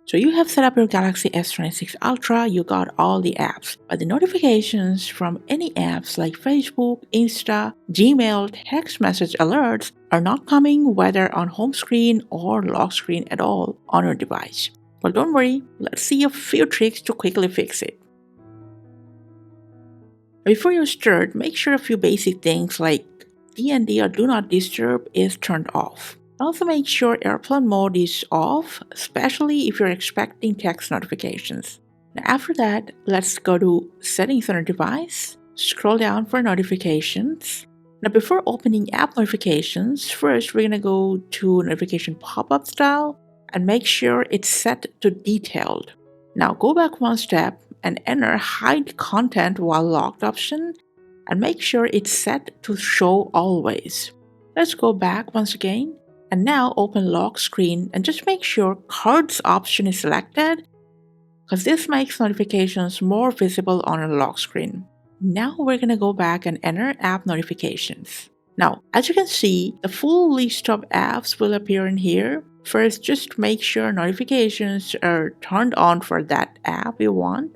So you have set up your Galaxy S26 Ultra, you got all the apps, but the notifications from any apps like Facebook, Insta, Gmail, text message alerts are not coming whether on home screen or lock screen at all on your device. Well, don't worry, let's see a few tricks to quickly fix it. Before you start, make sure a few basic things like DND or Do Not Disturb is turned off. Also make sure airplane mode is off, especially if you're expecting text notifications. Now after that, let's go to Settings on your device, scroll down for notifications. Now before opening app notifications, first we're going to go to notification pop-up style and make sure it's set to detailed. Now go back one step and enter hide content while locked option and make sure it's set to show always. Let's go back once again and now open lock screen and just make sure cards option is selected because this makes notifications more visible on a lock screen. Now we're going to go back and enter app notifications. Now, as you can see, the full list of apps will appear in here. First, just make sure notifications are turned on for that app you want.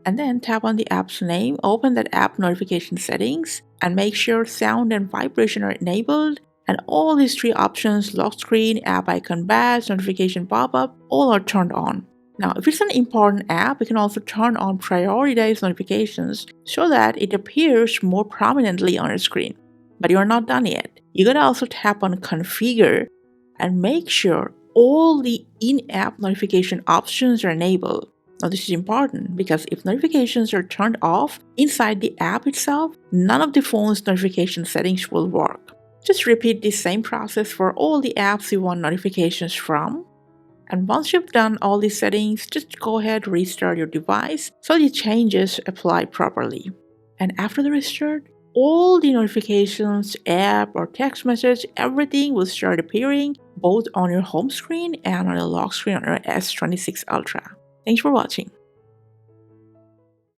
And then tap on the app's name, open that app notification settings, and make sure sound and vibration are enabled. And all these three options, lock screen, app icon badge, notification pop-up, all are turned on. Now, if it's an important app, you can also turn on prioritized notifications so that it appears more prominently on your screen. But you're not done yet. You gotta also tap on configure and make sure all the in-app notification options are enabled. Now this is important because if notifications are turned off inside the app itself, none of the phone's notification settings will work. Just repeat the same process for all the apps you want notifications from. And once you've done all these settings, just go ahead and restart your device so the changes apply properly. And after the restart, all the notifications, app or text message, everything will start appearing both on your home screen and on the lock screen on your S26 Ultra. Thanks for watching.